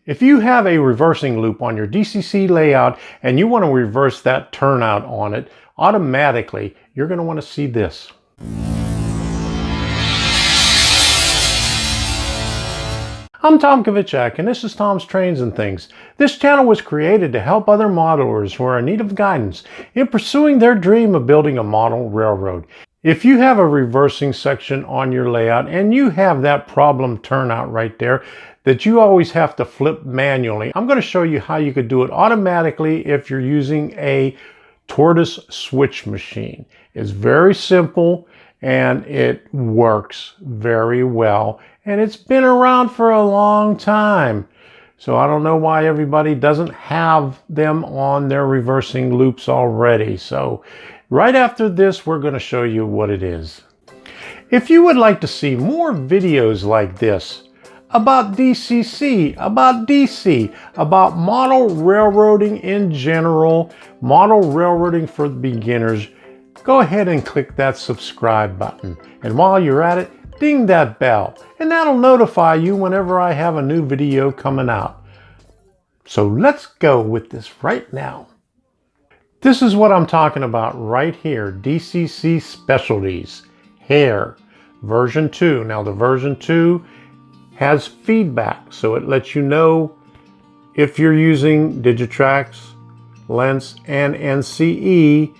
If you have a reversing loop on your DCC layout and you want to reverse that turnout on it, automatically you're going to want to see this. I'm Tom Kovichak, and this is Tom's Trains and Things. This channel was created to help other modelers who are in need of guidance in pursuing their dream of building a model railroad. If you have a reversing section on your layout and you have that problem turnout right there that you always have to flip manually, I'm going to show you how you could do it automatically if you're using a Tortoise switch machine. It's very simple and it works very well, and it's been around for a long time. So I don't know why everybody doesn't have them on their reversing loops already. So right after this, we're going to show you what it is. If you would like to see more videos like this about DCC, about DC, about model railroading in general, model railroading for the beginners, go ahead and click that subscribe button. And while you're at it, ding that bell, and that'll notify you whenever I have a new video coming out. So let's go with this right now. This is what I'm talking about right here, DCC Specialties, Hare, version 2. Now the version 2 has feedback, so it lets you know if you're using Digitrax, Lens, and NCE,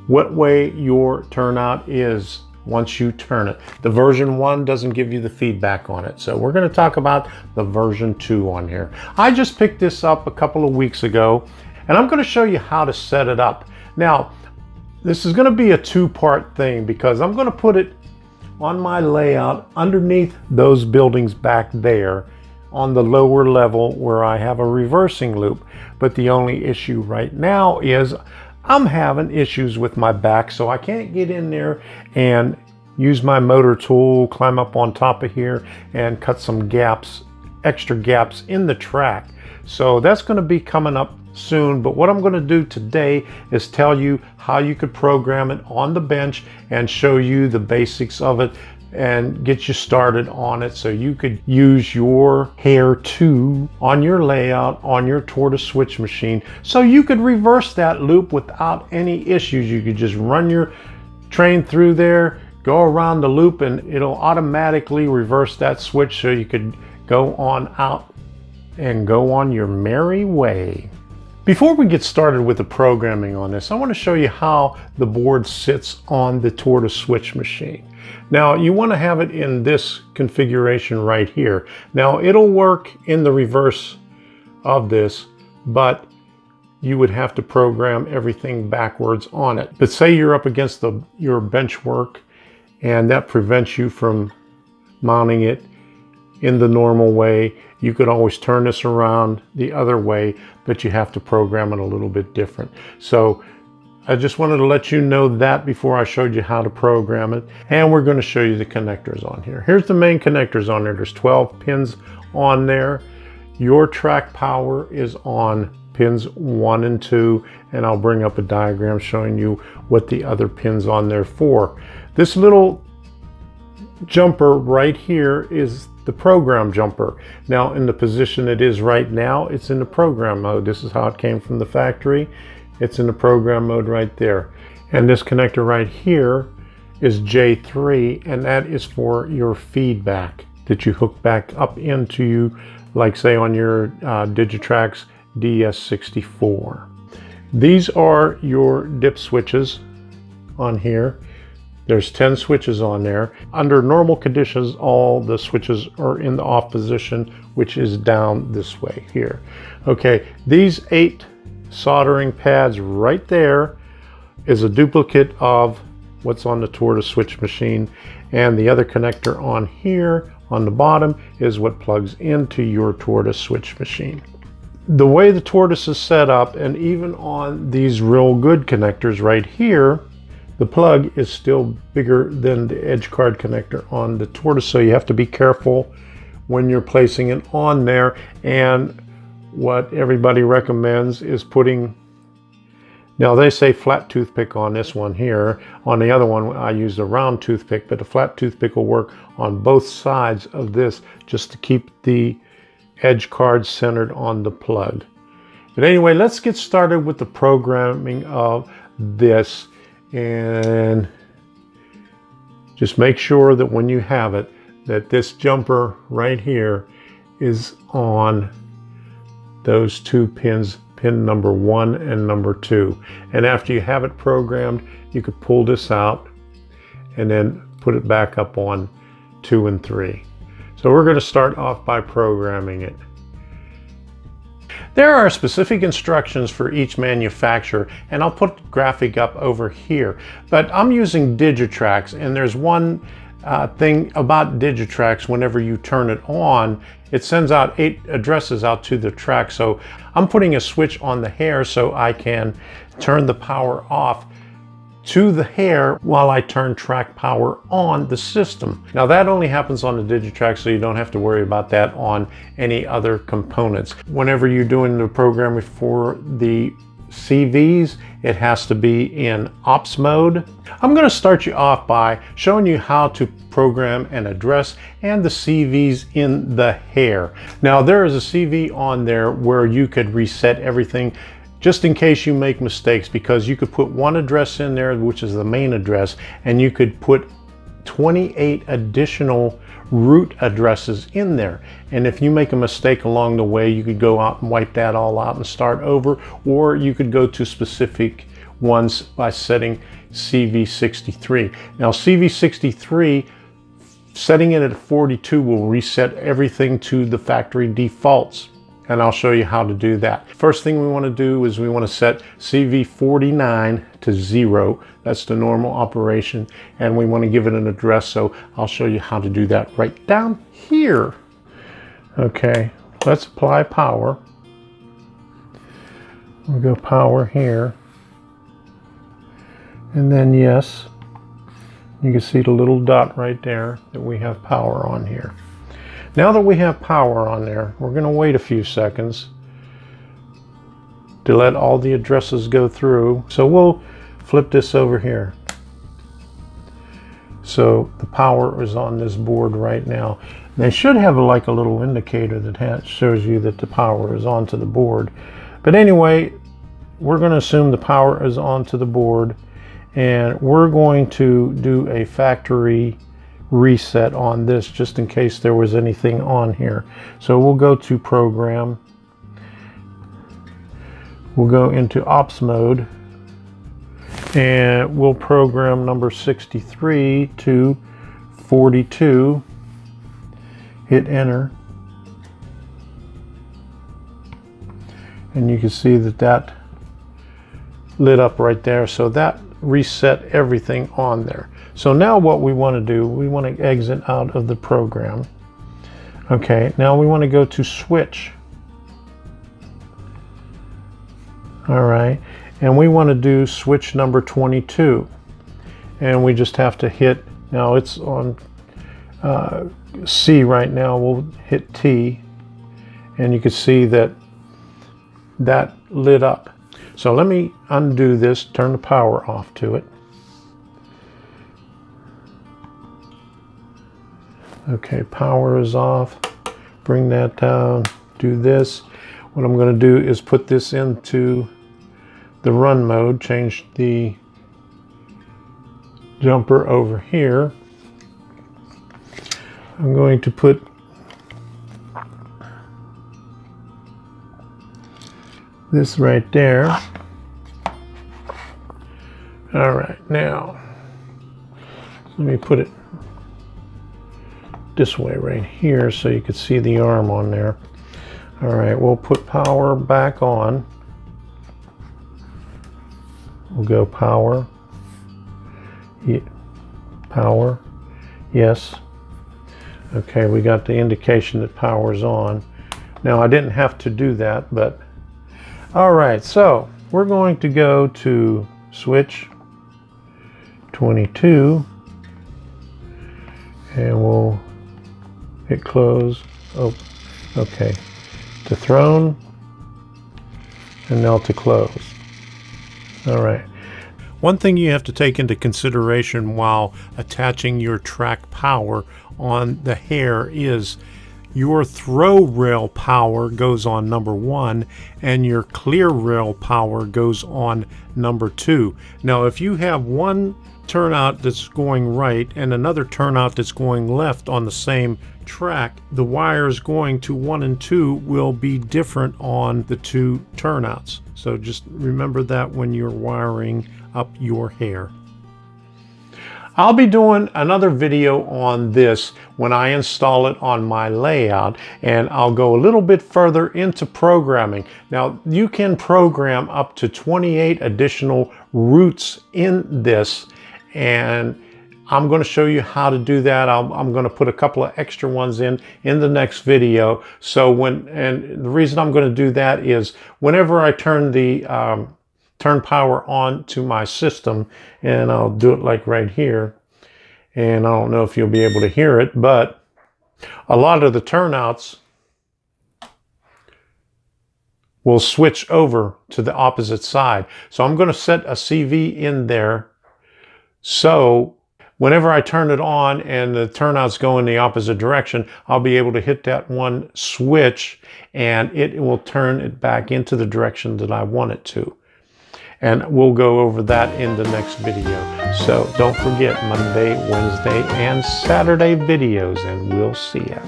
what way your turnout is once you turn it. The version 1 doesn't give you the feedback on it. So we're going to talk about the version 2 on here. I just picked this up a couple of weeks ago, and I'm going to show you how to set it up. Now, this is going to be a two-part thing because I'm going to put it on my layout underneath those buildings back there on the lower level where I have a reversing loop. But the only issue right now is I'm having issues with my back, so I can't get in there and use my motor tool, climb up on top of here and cut some gaps, extra gaps in the track. So that's going to be coming up soon, but what I'm going to do today is tell you how you could program it on the bench and show you the basics of it and get you started on it so you could use your Hare 2 on your layout on your Tortoise switch machine, so you could reverse that loop without any issues. You could just run your train through there, go around the loop, and it'll automatically reverse that switch so you could go on out and go on your merry way. Before we get started with the programming on this, I want to show you how the board sits on the Tortoise switch machine. Now, you want to have it in this configuration right here. Now, it'll work in the reverse of this, but you would have to program everything backwards on it. But say you're up against your bench work, and that prevents you from mounting it in the normal way. You could always turn this around the other way, but you have to program it a little bit different. So I just wanted to let you know that before I showed you how to program it. And we're going to show you the connectors on here. Here's the main connectors on there. There's 12 pins on there. Your track power is on pins 1 and 2, and I'll bring up a diagram showing you what the other pins on there for. This little jumper right here is the program jumper. Now, in the position it is right now, it's in the program mode. This is how it came from the factory. It's in the program mode right there. And this connector right here is J3, and that is for your feedback that you hook back up into you, like say on your Digitrax DS64. These are your dip switches on here. There's 10 switches on there. Under normal conditions, all the switches are in the off position, which is down this way here. Okay, these 8 soldering pads right there is a duplicate of what's on the Tortoise switch machine, and the other connector on here on the bottom is what plugs into your Tortoise switch machine. The way the Tortoise is set up, and even on these real good connectors right here, the plug is still bigger than the edge card connector on the Tortoise, so you have to be careful when you're placing it on there. And what everybody recommends is putting, now they say flat toothpick on this one here. On the other one, I used a round toothpick, but a flat toothpick will work on both sides of this just to keep the edge card centered on the plug. But anyway, let's get started with the programming of this, and just make sure that when you have it, that this jumper right here is on those two pins, pin number 1 and number 2. And after you have it programmed, you could pull this out and then put it back up on 2 and 3. So we're going to start off by programming it. There are specific instructions for each manufacturer, and I'll put the graphic up over here. But I'm using Digitrax, and there's one thing about Digitrax. Whenever you turn it on, it sends out 8 addresses out to the track. So I'm putting a switch on the Hare so I can turn the power off to the Hare while I turn track power on the system. Now that only happens on the Digitrax, so you don't have to worry about that on any other components. Whenever you're doing the programming for the CVs, it has to be in ops mode. I'm going to start you off by showing you how to program an address and the CVs in the Hare. Now there is a CV on there where you could reset everything just in case you make mistakes, because you could put one address in there, which is the main address, and you could put 28 additional root addresses in there. And if you make a mistake along the way, you could go out and wipe that all out and start over, or you could go to specific ones by setting CV63. Now CV63, setting it at 42 will reset everything to the factory defaults. And I'll show you how to do that. First thing we want to do is we want to set CV49 to 0. That's the normal operation. And we want to give it an address, so I'll show you how to do that right down here. Okay, let's apply power. We'll go power here. And then yes, you can see the little dot right there that we have power on here. Now that we have power on there, we're going to wait a few seconds to let all the addresses go through. So we'll flip this over here. So the power is on this board right now. They should have like a little indicator that shows you that the power is onto the board. But anyway, we're going to assume the power is onto the board, and we're going to do a factory reset on this just in case there was anything on here. So we'll go to program, we'll go into ops mode, and we'll program number 63 to 42, hit enter, and you can see that that lit up right there. So that reset everything on there. So now what we want to do, we want to exit out of the program. Okay, now we want to go to switch. All right, and we want to do switch number 22. And we just have to hit, now it's on C right now, we'll hit T, and you can see that that lit up. So let me undo this, turn the power off to it. Okay, power is off. Bring that down, do this. What I'm going to do is put this into the run mode, change the jumper over here. I'm going to put this right there. All right, now let me put it this way right here so you can see the arm on there. All right, we'll put power back on. We'll go power, power, yes. Okay, we got the indication that power's on. Now I didn't have to do that, but all right, so we're going to go to switch 22, and we'll hit close. Oh, okay. To throne, and now to close. All right. One thing you have to take into consideration while attaching your track power on the Hare is your throw rail power goes on number 1 and your clear rail power goes on number 2. Now if you have one turnout that's going right and another turnout that's going left on the same track, the wires going to 1 and 2 will be different on the 2 turnouts. So just remember that when you're wiring up your Hare. I'll be doing another video on this when I install it on my layout, and I'll go a little bit further into programming. Now you can program up to 28 additional routes in this, and I'm going to show you how to do that. I'm going to put a couple of extra ones in the next video. So and the reason I'm going to do that is whenever I turn the turn power on to my system, and I'll do it like right here, and I don't know if you'll be able to hear it, but a lot of the turnouts will switch over to the opposite side. So I'm going to set a CV in there, so whenever I turn it on and the turnouts go in the opposite direction, I'll be able to hit that one switch and it will turn it back into the direction that I want it to. And we'll go over that in the next video. So don't forget Monday, Wednesday, and Saturday videos, and we'll see ya.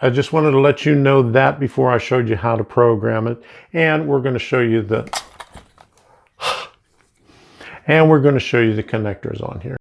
I just wanted to let you know that before I showed you how to program it. And we're going to show you the connectors on here.